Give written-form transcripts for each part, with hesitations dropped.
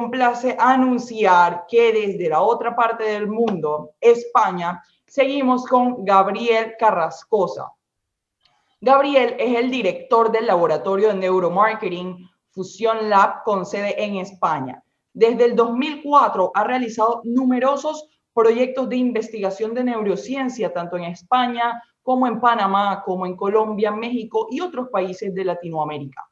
complace anunciar que desde la otra parte del mundo, España, seguimos con Gabriel Carrascosa. Gabriel es el director del Laboratorio de Neuromarketing Fusion Lab con sede en España. Desde el 2004 ha realizado numerosos proyectos de investigación de neurociencia, tanto en España como en Panamá, como en Colombia, México y otros países de Latinoamérica.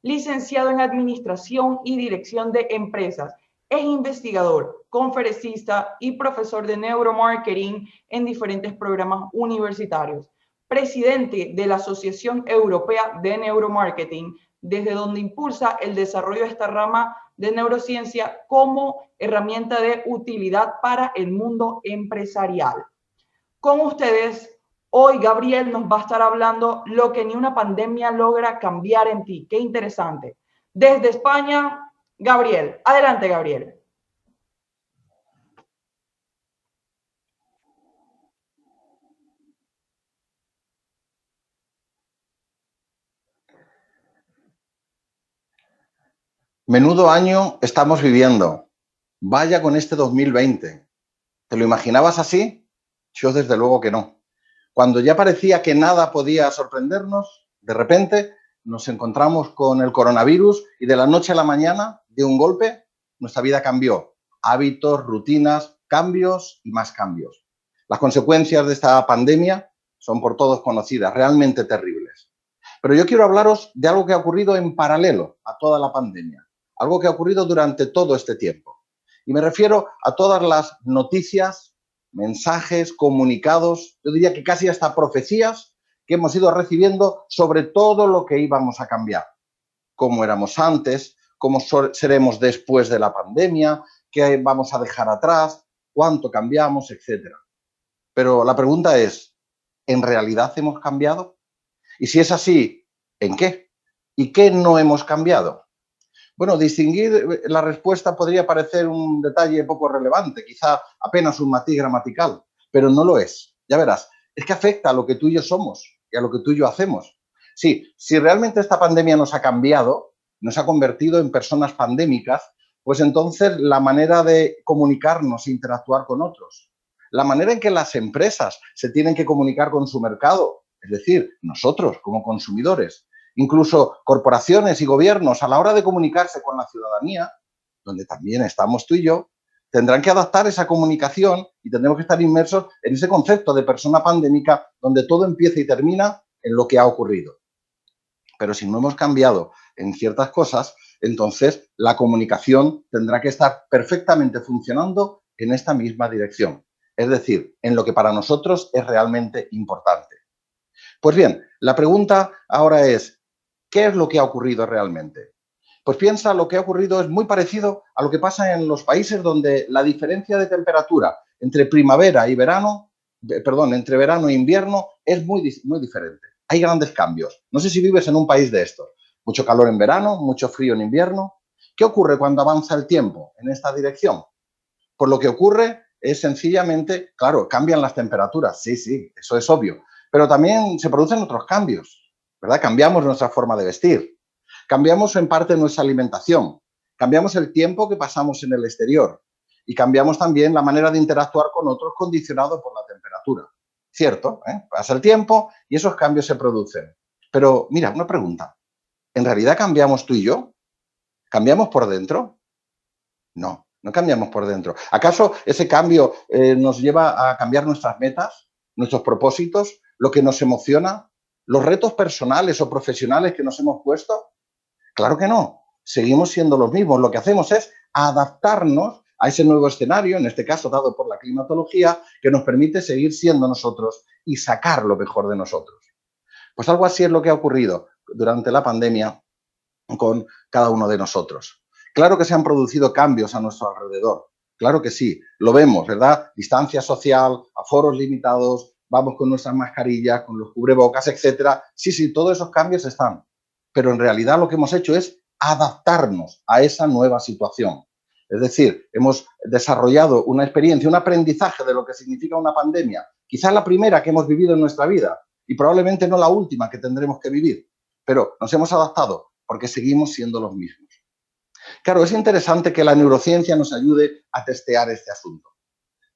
Licenciado en Administración y Dirección de Empresas, es investigador, conferencista y profesor de neuromarketing en diferentes programas universitarios. Presidente de la Asociación Europea de Neuromarketing, desde donde impulsa el desarrollo de esta rama de neurociencia como herramienta de utilidad para el mundo empresarial. Con ustedes, hoy Gabriel nos va a estar hablando lo que ni una pandemia logra cambiar en ti. Qué interesante. Desde España, Gabriel. Adelante, Gabriel. Menudo año estamos viviendo. Vaya con este 2020. ¿Te lo imaginabas así? Yo desde luego que no. Cuando ya parecía que nada podía sorprendernos, de repente nos encontramos con el coronavirus y de la noche a la mañana, de un golpe, nuestra vida cambió. Hábitos, rutinas, cambios y más cambios. Las consecuencias de esta pandemia son por todos conocidas, realmente terribles. Pero yo quiero hablaros de algo que ha ocurrido en paralelo a toda la pandemia. Algo que ha ocurrido durante todo este tiempo. Y me refiero a todas las noticias, mensajes, comunicados, yo diría que casi hasta profecías que hemos ido recibiendo sobre todo lo que íbamos a cambiar. Cómo éramos antes, cómo seremos después de la pandemia, qué vamos a dejar atrás, cuánto cambiamos, etc. Pero la pregunta es, ¿en realidad hemos cambiado? Y si es así, ¿en qué? ¿Y qué no hemos cambiado? Bueno, distinguir la respuesta podría parecer un detalle poco relevante, quizá apenas un matiz gramatical, pero no lo es. Ya verás, es que afecta a lo que tú y yo somos y a lo que tú y yo hacemos. Sí, si realmente esta pandemia nos ha cambiado, nos ha convertido en personas pandémicas, pues entonces la manera de comunicarnos e interactuar con otros, la manera en que las empresas se tienen que comunicar con su mercado, es decir, nosotros como consumidores, incluso corporaciones y gobiernos a la hora de comunicarse con la ciudadanía, donde también estamos tú y yo, tendrán que adaptar esa comunicación y tendremos que estar inmersos en ese concepto de persona pandémica donde todo empieza y termina en lo que ha ocurrido. Pero si no hemos cambiado en ciertas cosas, entonces la comunicación tendrá que estar perfectamente funcionando en esta misma dirección. Es decir, en lo que para nosotros es realmente importante. Pues bien, la pregunta ahora es, ¿qué es lo que ha ocurrido realmente? Pues piensa, lo que ha ocurrido es muy parecido a lo que pasa en los países donde la diferencia de temperatura entre primavera y verano, entre verano e invierno es muy diferente. Hay grandes cambios. No sé si vives en un país de estos. Mucho calor en verano, mucho frío en invierno. ¿Qué ocurre cuando avanza el tiempo en esta dirección? Pues lo que ocurre es sencillamente, claro, cambian las temperaturas. Sí, eso es obvio. Pero también se producen otros cambios, ¿verdad? Cambiamos nuestra forma de vestir, cambiamos en parte nuestra alimentación, cambiamos el tiempo que pasamos en el exterior y cambiamos también la manera de interactuar con otros condicionado por la temperatura. Cierto, pasa el tiempo y esos cambios se producen. Pero mira, una pregunta, ¿en realidad cambiamos tú y yo? ¿Cambiamos por dentro? No, no cambiamos por dentro. ¿Acaso ese cambio nos lleva a cambiar nuestras metas, nuestros propósitos, lo que nos emociona, los retos personales o profesionales que nos hemos puesto? Claro que no. Seguimos siendo los mismos. Lo que hacemos es adaptarnos a ese nuevo escenario, en este caso dado por la climatología, que nos permite seguir siendo nosotros y sacar lo mejor de nosotros. Pues algo así es lo que ha ocurrido durante la pandemia con cada uno de nosotros. Claro que se han producido cambios a nuestro alrededor. Claro que sí, lo vemos, ¿verdad? Distancia social, aforos limitados, vamos con nuestras mascarillas, con los cubrebocas, etcétera. Sí, todos esos cambios están. Pero en realidad lo que hemos hecho es adaptarnos a esa nueva situación. Es decir, hemos desarrollado una experiencia, un aprendizaje de lo que significa una pandemia. Quizás la primera que hemos vivido en nuestra vida y probablemente no la última que tendremos que vivir. Pero nos hemos adaptado porque seguimos siendo los mismos. Claro, es interesante que la neurociencia nos ayude a testear este asunto.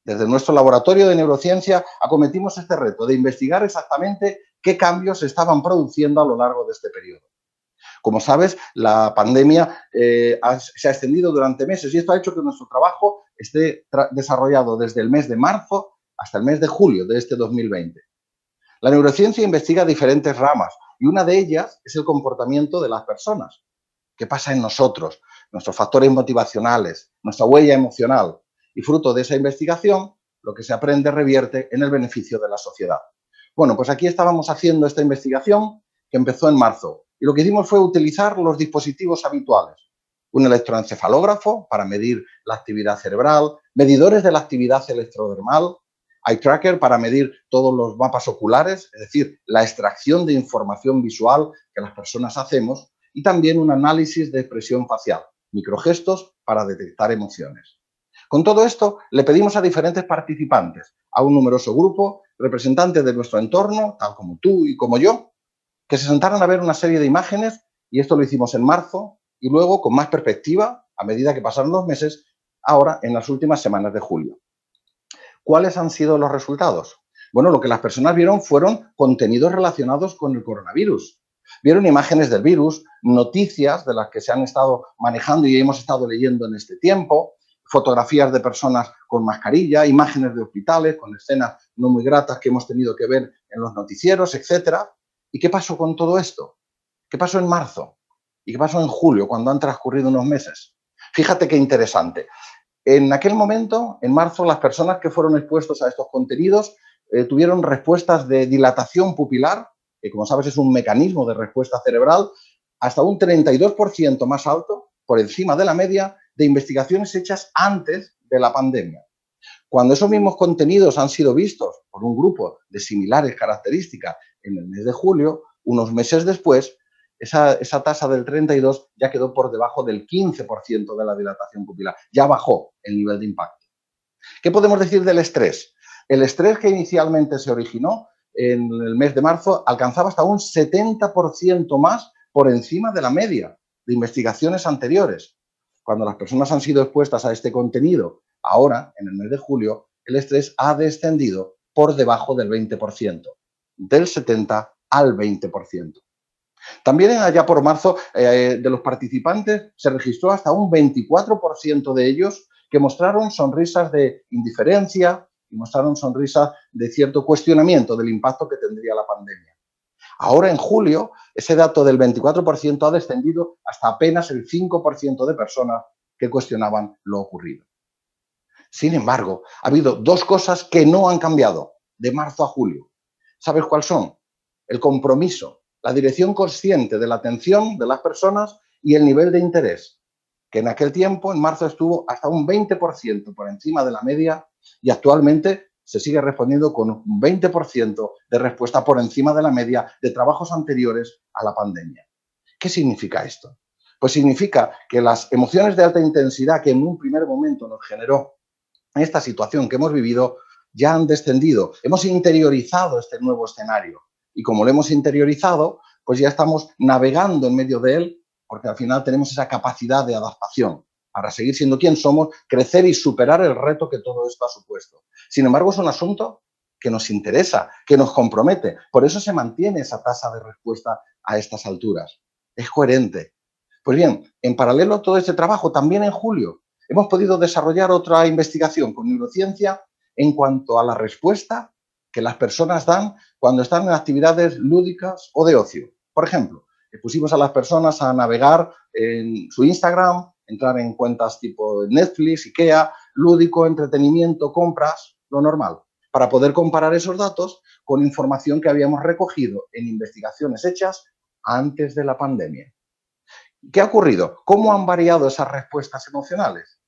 Desde nuestro laboratorio de neurociencia acometimos este reto de investigar exactamente qué cambios se estaban produciendo a lo largo de este periodo. Como sabes, la pandemia se ha extendido durante meses y esto ha hecho que nuestro trabajo esté desarrollado desde el mes de marzo hasta el mes de julio de este 2020. La neurociencia investiga diferentes ramas y una de ellas es el comportamiento de las personas. ¿Qué pasa en nosotros? Nuestros factores motivacionales, nuestra huella emocional. Y fruto de esa investigación, lo que se aprende revierte en el beneficio de la sociedad. Bueno, pues aquí estábamos haciendo esta investigación que empezó en marzo. Y lo que hicimos fue utilizar los dispositivos habituales. Un electroencefalógrafo para medir la actividad cerebral, medidores de la actividad electrodermal, eye tracker para medir todos los mapas oculares, es decir, la extracción de información visual que las personas hacemos, y también un análisis de expresión facial, microgestos para detectar emociones. Con todo esto, le pedimos a diferentes participantes, a un numeroso grupo, representantes de nuestro entorno, tal como tú y como yo, que se sentaran a ver una serie de imágenes, y esto lo hicimos en marzo, y luego, con más perspectiva, a medida que pasaron los meses, ahora en las últimas semanas de julio. ¿Cuáles han sido los resultados? Bueno, lo que las personas vieron fueron contenidos relacionados con el coronavirus. Vieron imágenes del virus, noticias de las que se han estado manejando y hemos estado leyendo en este tiempo, fotografías de personas con mascarilla, imágenes de hospitales con escenas no muy gratas que hemos tenido que ver en los noticieros, etcétera. ¿Y qué pasó con todo esto? ¿Qué pasó en marzo? ¿Y qué pasó en julio, cuando han transcurrido unos meses? Fíjate qué interesante. En aquel momento, en marzo, las personas que fueron expuestos a estos contenidos tuvieron respuestas de dilatación pupilar, que como sabes es un mecanismo de respuesta cerebral, hasta un 32% más alto, por encima de la media, de investigaciones hechas antes de la pandemia. Cuando esos mismos contenidos han sido vistos por un grupo de similares características en el mes de julio, unos meses después, esa tasa del 32 ya quedó por debajo del 15% de la dilatación pupilar. Ya bajó el nivel de impacto. ¿Qué podemos decir del estrés? El estrés que inicialmente se originó en el mes de marzo alcanzaba hasta un 70% más por encima de la media de investigaciones anteriores. Cuando las personas han sido expuestas a este contenido, ahora, en el mes de julio, el estrés ha descendido por debajo del 20%, del 70% al 20%. También allá por marzo, de los participantes se registró hasta un 24% de ellos que mostraron sonrisas de indiferencia y mostraron sonrisas de cierto cuestionamiento del impacto que tendría la pandemia. Ahora, en julio, ese dato del 24% ha descendido hasta apenas el 5% de personas que cuestionaban lo ocurrido. Sin embargo, ha habido dos cosas que no han cambiado de marzo a julio. ¿Sabes cuáles son? El compromiso, la dirección consciente de la atención de las personas y el nivel de interés, que en aquel tiempo, en marzo, estuvo hasta un 20% por encima de la media y actualmente se sigue respondiendo con un 20% de respuesta por encima de la media de trabajos anteriores a la pandemia. ¿Qué significa esto? Pues significa que las emociones de alta intensidad que en un primer momento nos generó esta situación que hemos vivido ya han descendido. Hemos interiorizado este nuevo escenario y como lo hemos interiorizado, pues ya estamos navegando en medio de él porque al final tenemos esa capacidad de adaptación para seguir siendo quien somos, crecer y superar el reto que todo esto ha supuesto. Sin embargo, es un asunto que nos interesa, que nos compromete. Por eso se mantiene esa tasa de respuesta a estas alturas. Es coherente. Pues bien, en paralelo a todo este trabajo, también en julio, hemos podido desarrollar otra investigación con neurociencia en cuanto a la respuesta que las personas dan cuando están en actividades lúdicas o de ocio. Por ejemplo, pusimos a las personas a navegar en su Instagram, entrar en cuentas tipo Netflix, IKEA, lúdico, entretenimiento, compras, lo normal, para poder comparar esos datos con información que habíamos recogido en investigaciones hechas antes de la pandemia. ¿Qué ha ocurrido? ¿Cómo han variado esas respuestas emocionales?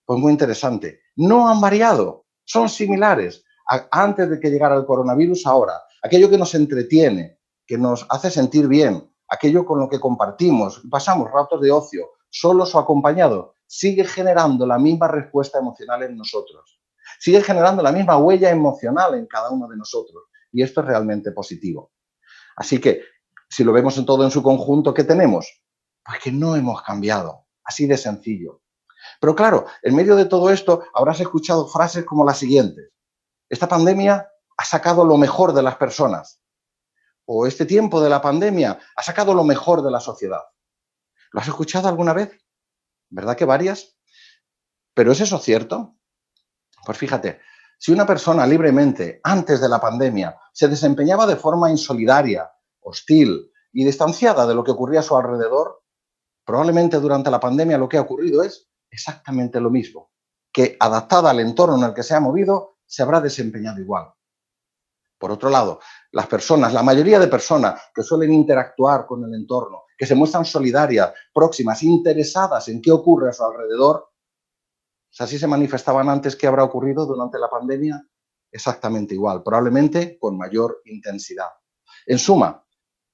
Pues muy interesante. No han variado, son similares antes de que llegara el coronavirus ahora. Aquello que nos entretiene, que nos hace sentir bien, aquello con lo que compartimos, pasamos ratos de ocio, solos o acompañados, sigue generando la misma respuesta emocional en nosotros. Sigue generando la misma huella emocional en cada uno de nosotros. Y esto es realmente positivo. Así que, si lo vemos en todo en su conjunto, ¿qué tenemos? Pues que no hemos cambiado. así de sencillo. Pero claro, en medio de todo esto habrás escuchado frases como las siguientes. Esta pandemia ha sacado lo mejor de las personas. O este tiempo de la pandemia ha sacado lo mejor de la sociedad. ¿Lo has escuchado alguna vez? ¿Verdad que varias? ¿Pero es eso cierto? Pues fíjate, si una persona libremente, antes de la pandemia, se desempeñaba de forma insolidaria, hostil y distanciada de lo que ocurría a su alrededor, probablemente durante la pandemia lo que ha ocurrido es exactamente lo mismo, que adaptada al entorno en el que se ha movido, se habrá desempeñado igual. Por otro lado, las personas, la mayoría de personas que suelen interactuar con el entorno, que se muestran solidarias, próximas, interesadas en qué ocurre a su alrededor, así se manifestaban antes que habrá ocurrido durante la pandemia, exactamente igual, probablemente con mayor intensidad. En suma,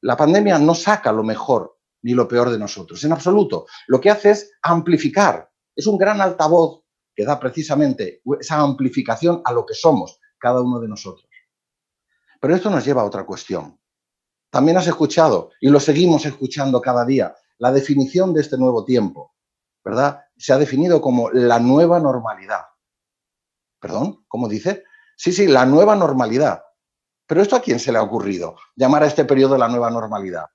la pandemia no saca lo mejor ni lo peor de nosotros, en absoluto. Lo que hace es amplificar, es un gran altavoz que da precisamente esa amplificación a lo que somos cada uno de nosotros. Pero esto nos lleva a otra cuestión. También has escuchado, y lo seguimos escuchando cada día, la definición de este nuevo tiempo, ¿verdad? Se ha definido como la nueva normalidad. ¿Perdón? ¿Cómo dice? Sí, la nueva normalidad. ¿Pero esto a quién se le ha ocurrido? Llamar a este periodo la nueva normalidad.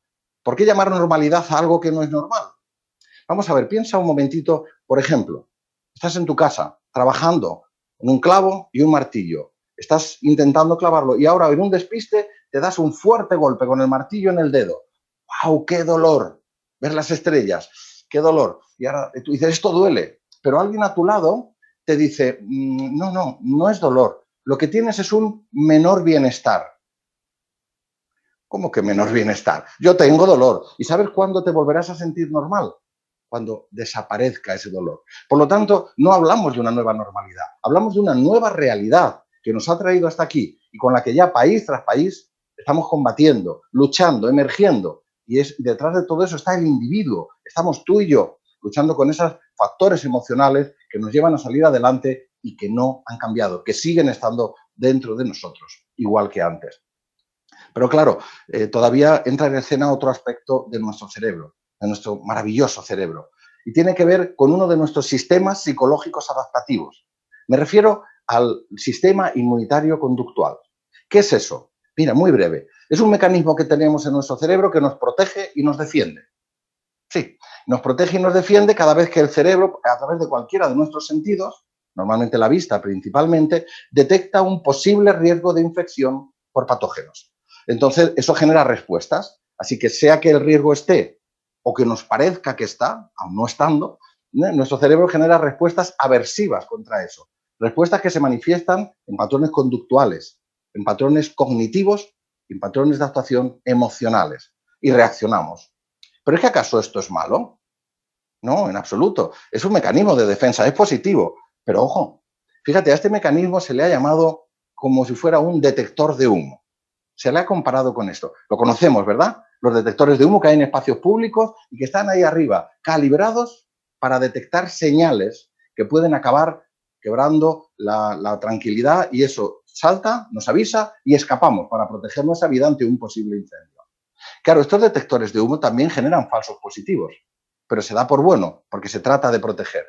¿Por qué llamar normalidad a algo que no es normal? Vamos a ver, piensa un momentito, por ejemplo, estás en tu casa trabajando con un clavo y un martillo. Estás intentando clavarlo y ahora en un despiste te das un fuerte golpe con el martillo en el dedo. ¡Wow! ¡Qué dolor! Ver las estrellas, ¡qué dolor! Y ahora tú dices, esto duele. Pero alguien a tu lado te dice, no es dolor. Lo que tienes es un menor bienestar. ¿Cómo que menor bienestar? Yo tengo dolor. ¿Y sabes cuándo te volverás a sentir normal? Cuando desaparezca ese dolor. Por lo tanto, no hablamos de una nueva normalidad, hablamos de una nueva realidad que nos ha traído hasta aquí y con la que ya país tras país estamos combatiendo, luchando, emergiendo. Y detrás de todo eso está el individuo, estamos tú y yo, luchando con esos factores emocionales que nos llevan a salir adelante y que no han cambiado, que siguen estando dentro de nosotros, igual que antes. Pero claro, todavía entra en escena otro aspecto de nuestro cerebro, de nuestro maravilloso cerebro, y tiene que ver con uno de nuestros sistemas psicológicos adaptativos. Me refiero al sistema inmunitario conductual. ¿Qué es eso? Mira, muy breve. Es un mecanismo que tenemos en nuestro cerebro que nos protege y nos defiende. Sí, nos protege y nos defiende cada vez que el cerebro, a través de cualquiera de nuestros sentidos, normalmente la vista principalmente, detecta un posible riesgo de infección por patógenos. Entonces, eso genera respuestas. Así que sea que el riesgo esté o que nos parezca que está, aún no estando, nuestro cerebro genera respuestas aversivas contra eso. Respuestas que se manifiestan en patrones conductuales, en patrones cognitivos y en patrones de actuación emocionales. Y reaccionamos. ¿Pero es que acaso esto es malo? No, en absoluto. Es un mecanismo de defensa, es positivo. Pero ojo, fíjate, a este mecanismo se le ha llamado como si fuera un detector de humo. Se le ha comparado con esto. Lo conocemos, ¿verdad? Los detectores de humo que hay en espacios públicos y que están ahí arriba, calibrados para detectar señales que pueden acabar quebrando la tranquilidad y eso salta, nos avisa y escapamos para proteger nuestra vida ante un posible incendio. Claro, estos detectores de humo también generan falsos positivos, pero se da por bueno porque se trata de proteger.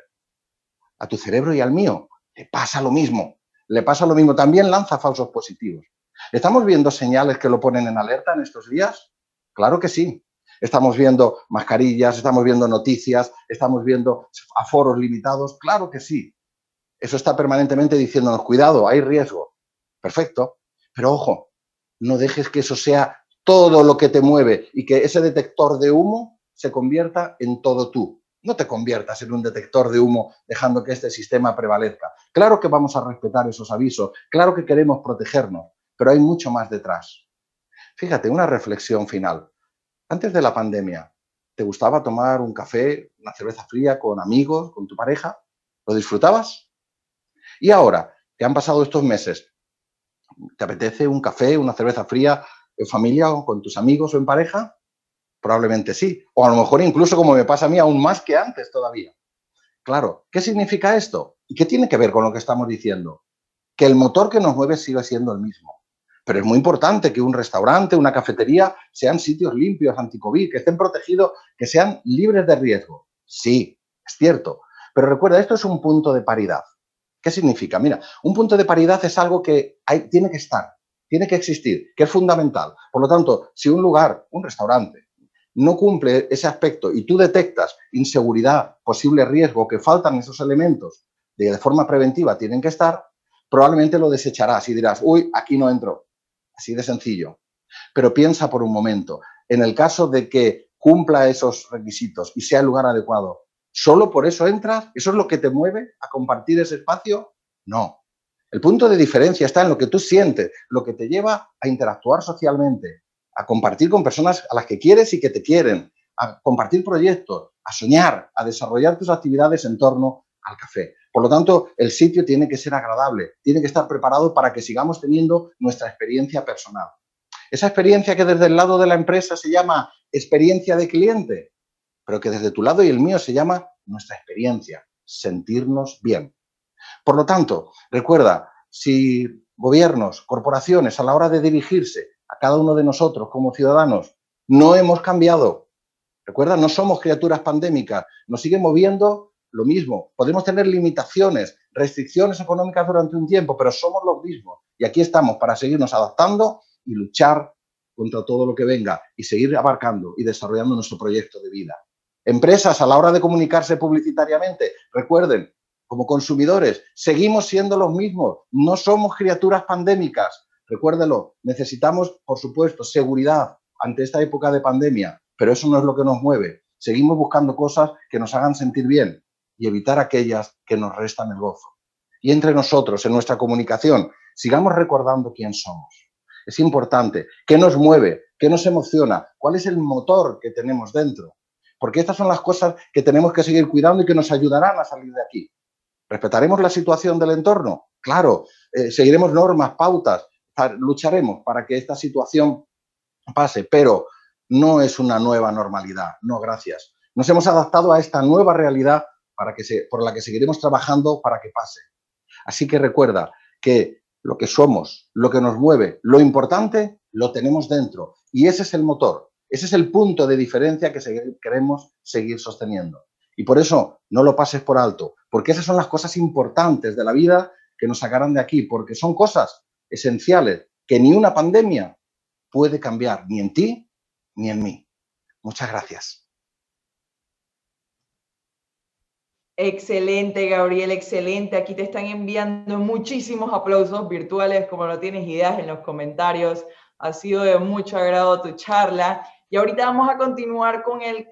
A tu cerebro y al mío le pasa lo mismo. Le pasa lo mismo, también lanza falsos positivos. ¿Estamos viendo señales que lo ponen en alerta en estos días? Claro que sí. Estamos viendo mascarillas, estamos viendo noticias, estamos viendo aforos limitados. Claro que sí. Eso está permanentemente diciéndonos, cuidado, hay riesgo. Perfecto. Pero ojo, no dejes que eso sea todo lo que te mueve y que ese detector de humo se convierta en todo tú. No te conviertas en un detector de humo dejando que este sistema prevalezca. Claro que vamos a respetar esos avisos, claro que queremos protegernos, pero hay mucho más detrás. Fíjate, una reflexión final. Antes de la pandemia, ¿te gustaba tomar un café, una cerveza fría con amigos, con tu pareja? ¿Lo disfrutabas? Y ahora, que han pasado estos meses, ¿te apetece un café, una cerveza fría en familia o con tus amigos o en pareja? Probablemente sí. O a lo mejor incluso, como me pasa a mí, aún más que antes todavía. Claro, ¿qué significa esto? ¿Y qué tiene que ver con lo que estamos diciendo? Que el motor que nos mueve sigue siendo el mismo. Pero es muy importante que un restaurante, una cafetería, sean sitios limpios, anti-COVID, que estén protegidos, que sean libres de riesgo. Sí, Es cierto. Pero recuerda, esto es un punto de paridad. ¿Qué significa? Mira, un punto de paridad es algo que tiene que estar, tiene que existir, que es fundamental. Por lo tanto, si un lugar, un restaurante, no cumple ese aspecto y tú detectas inseguridad, posible riesgo, que faltan esos elementos de forma preventiva tienen que estar, probablemente lo desecharás y dirás, uy, aquí no entro. Así de sencillo. Pero piensa por un momento, en el caso de que cumpla esos requisitos y sea el lugar adecuado, ¿solo por eso entras? ¿Eso es lo que te mueve a compartir ese espacio? No. El punto de diferencia está en lo que tú sientes, lo que te lleva a interactuar socialmente, a compartir con personas a las que quieres y que te quieren, a compartir proyectos, a soñar, a desarrollar tus actividades en torno al café. Por lo tanto, el sitio tiene que ser agradable, tiene que estar preparado para que sigamos teniendo nuestra experiencia personal. Esa experiencia que desde el lado de la empresa se llama experiencia de cliente, pero que desde tu lado y el mío se llama nuestra experiencia, sentirnos bien. Por lo tanto, recuerda, si gobiernos, corporaciones, a la hora de dirigirse a cada uno de nosotros como ciudadanos, no hemos cambiado, recuerda, no somos criaturas pandémicas, nos sigue moviendo lo mismo. Podemos tener limitaciones, restricciones económicas durante un tiempo, pero somos los mismos. Y aquí estamos para seguirnos adaptando y luchar contra todo lo que venga y seguir abarcando y desarrollando nuestro proyecto de vida. Empresas, a la hora de comunicarse publicitariamente, recuerden, como consumidores, seguimos siendo los mismos, no somos criaturas pandémicas. Recuérdelo, necesitamos, por supuesto, seguridad ante esta época de pandemia, pero eso no es lo que nos mueve. Seguimos buscando cosas que nos hagan sentir bien y evitar aquellas que nos restan el gozo. Y entre nosotros, en nuestra comunicación, sigamos recordando quién somos. Es importante, qué nos mueve, qué nos emociona, cuál es el motor que tenemos dentro. Porque estas son las cosas que tenemos que seguir cuidando y que nos ayudarán a salir de aquí. ¿Respetaremos la situación del entorno? Claro. Seguiremos normas, pautas, lucharemos para que esta situación pase, pero no es una nueva normalidad. No, gracias. Nos hemos adaptado a esta nueva realidad por la que seguiremos trabajando para que pase. Así que recuerda que lo que somos, lo que nos mueve, lo importante, lo tenemos dentro. Y ese es el motor, ese es el punto de diferencia que queremos seguir sosteniendo. Y por eso no lo pases por alto, porque esas son las cosas importantes de la vida que nos sacarán de aquí, porque son cosas esenciales que ni una pandemia puede cambiar, ni en ti ni en mí. Muchas gracias. Excelente, Gabriel, excelente. Aquí te están enviando muchísimos aplausos virtuales, como no tienes ideas, en los comentarios. Ha sido de mucho agrado tu charla. Y ahorita vamos a continuar con el